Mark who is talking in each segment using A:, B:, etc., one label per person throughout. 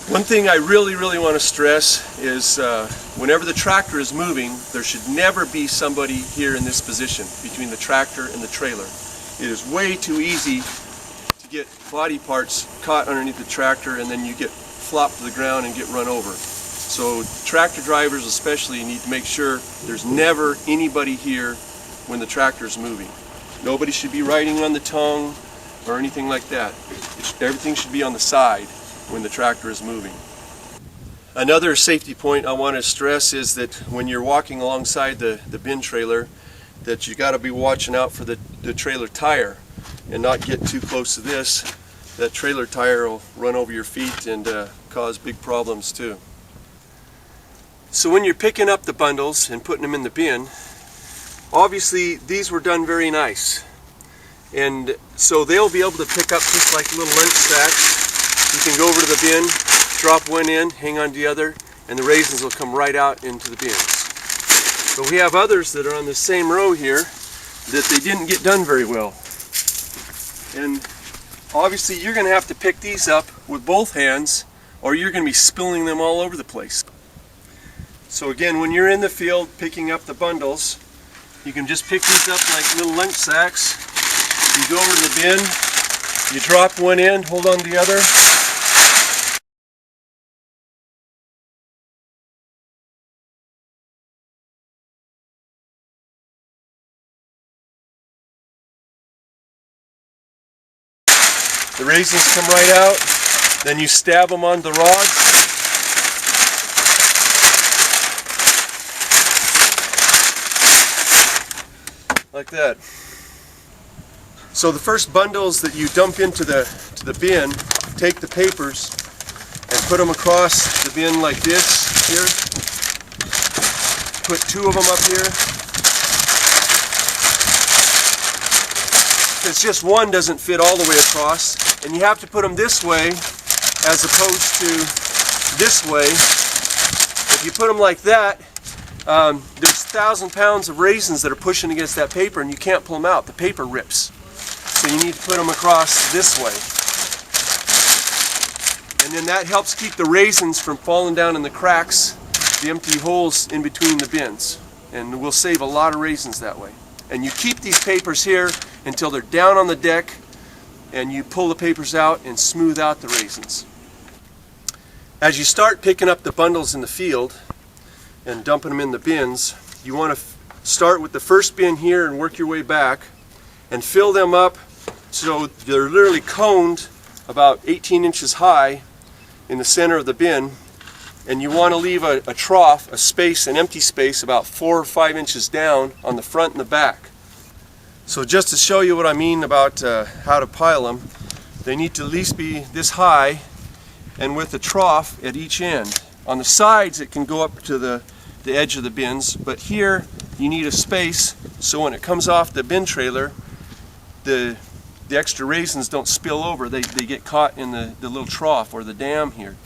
A: One thing I really want to stress is whenever the tractor is moving, there should never be somebody here in this position between the tractor and the trailer. It is way too easy to get body parts caught underneath the tractor and then you get flopped to the ground and get run over. So tractor drivers especially need to make sure there's never anybody here when the tractor is moving. Nobody should be riding on the tongue or anything like that. Everything should be on the side when the tractor is moving. Another safety point I want to stress is that when you're walking alongside the bin trailer, that you got to be watching out for the trailer tire and not get too close to this. That trailer tire will run over your feet and cause big problems too. So when you're picking up the bundles and putting them in the bin, obviously these were done very nice, and so they'll be able to pick up just like little lunch sacks. You can go over to the bin, drop one in, hang on to the other, and the raisins will come right out into the bins. But we have others that are on the same row here that they didn't get done very well. And obviously you're going to have to pick these up with both hands or you're going to be spilling them all over the place. So again, when you're in the field picking up the bundles, you can just pick these up like little lunch sacks. You go over to the bin, you drop one in, hold on to the other. The raisins come right out, then you stab them on the rods. Like that. So the first bundles that you dump into the bin, take the papers and put them across the bin like this here. Put two of them up here. Because just one doesn't fit all the way across, and you have to put them this way as opposed to this way. If you put them like that, there's 1,000 pounds of raisins that are pushing against that paper and you can't pull them out. The paper rips. So you need to put them across this way. And then that helps keep the raisins from falling down in the cracks, the empty holes in between the bins. And we'll save a lot of raisins that way. And you keep these papers here until they're down on the deck, and you pull the papers out and smooth out the raisins. As you start picking up the bundles in the field and dumping them in the bins, you want to start with the first bin here and work your way back and fill them up so they're literally coned about 18 inches high in the center of the bin, and you want to leave a trough, a space, an empty space about 4 or 5 inches down on the front and the back. So just to show you what I mean about how to pile them, they need to at least be this high and with a trough at each end. On the sides it can go up to the edge of the bins, but here you need a space so when it comes off the bin trailer, the extra raisins don't spill over. They get caught in the little trough or the dam here.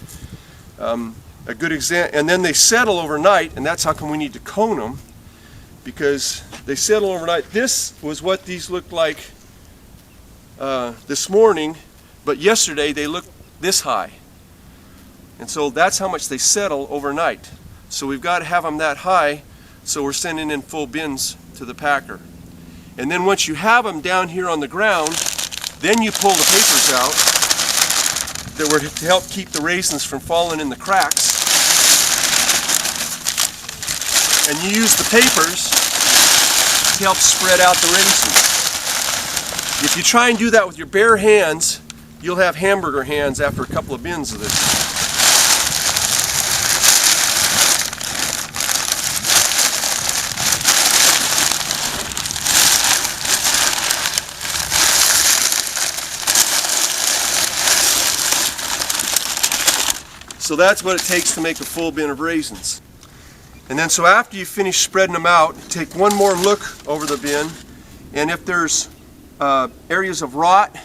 A: A good example, and then they settle overnight, and that's how come we need to cone them, because they settle overnight. This was what these looked like this morning, but yesterday they looked this high. And so that's how much they settle overnight. So we've got to have them that high, so we're sending in full bins to the packer. And then once you have them down here on the ground, then you pull the papers out that were to help keep the raisins from falling in the cracks. And you use the papers to help spread out the raisins. If you try and do that with your bare hands, you'll have hamburger hands after a couple of bins of this. So that's what it takes to make a full bin of raisins. And then so after you finish spreading them out, take one more look over the bin, and if there's areas of rot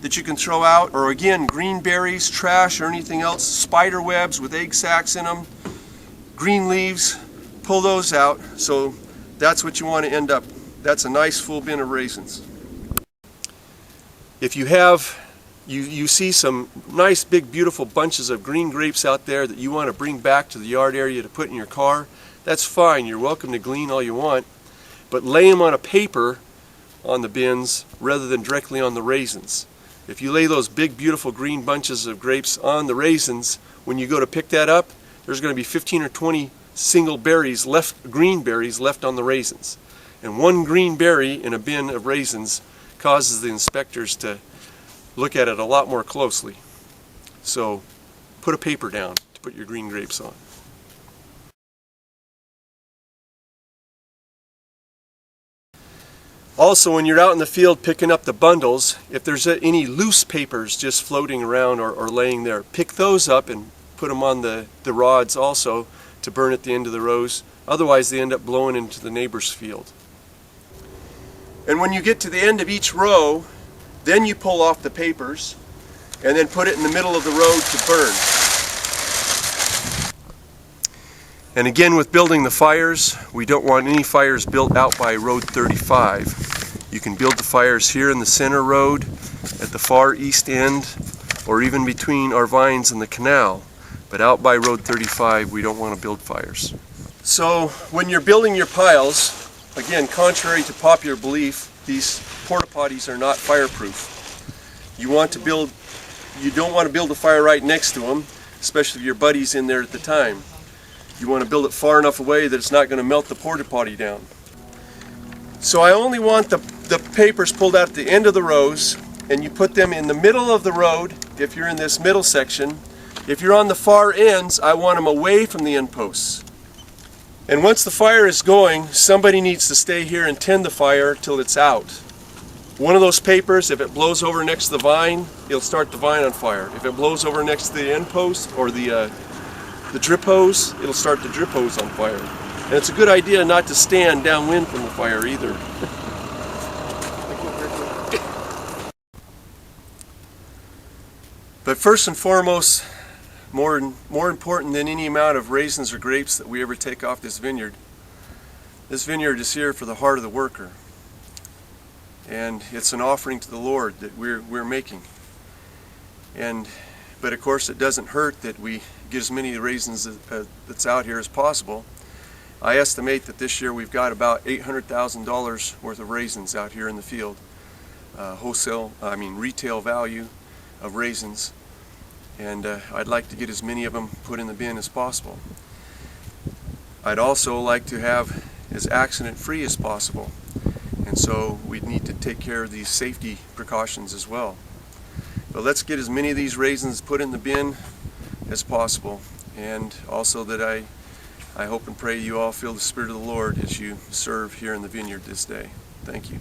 A: that you can throw out, or again, green berries, trash, or anything else, spider webs with egg sacs in them, green leaves, pull those out. So that's what you want to end up. That's a nice full bin of raisins. If you have you see some nice big beautiful bunches of green grapes out there that you want to bring back to the yard area to put in your car, that's fine. You're welcome to glean all you want, but lay them on a paper on the bins rather than directly on the raisins. If you lay those big beautiful green bunches of grapes on the raisins, when you go to pick that up, there's going to be 15 or 20 single berries left, green berries left on the raisins. And one green berry in a bin of raisins causes the inspectors to look at it a lot more closely. So put a paper down to put your green grapes on. Also, when you're out in the field picking up the bundles, if there's any loose papers just floating around or laying there, pick those up and put them on the rods also to burn at the end of the rows. Otherwise they end up blowing into the neighbor's field. And when you get to the end of each row, then you pull off the papers and then put it in the middle of the road to burn. And again, with building the fires, we don't want any fires built out by Road 35. You can build the fires here in the center road, at the far east end, or even between our vines and the canal. But out by Road 35, we don't want to build fires. So when you're building your piles, again, contrary to popular belief, these porta potties are not fireproof. You don't want to build a fire right next to them, especially if your buddy's in there at the time. You want to build it far enough away that it's not going to melt the porta potty down. So I only want the papers pulled out at the end of the rows, and you put them in the middle of the road if you're in this middle section. If you're on the far ends, I want them away from the end posts. And once the fire is going, somebody needs to stay here and tend the fire till it's out. One of those papers, if it blows over next to the vine, it'll start the vine on fire. If it blows over next to the end post or the drip hose, it'll start the drip hose on fire. And it's a good idea not to stand downwind from the fire either. But first and foremost, more important than any amount of raisins or grapes that we ever take off this vineyard is here for the heart of the worker. And it's an offering to the Lord that we're making. But of course it doesn't hurt that we get as many raisins that's out here as possible. I estimate that this year we've got about $800,000 worth of raisins out here in the field. Retail value of raisins. And I'd like to get as many of them put in the bin as possible. I'd also like to have as accident-free as possible. And so we need to take care of these safety precautions as well. But let's get as many of these raisins put in the bin as possible. And also that I hope and pray you all feel the Spirit of the Lord as you serve here in the vineyard this day. Thank you.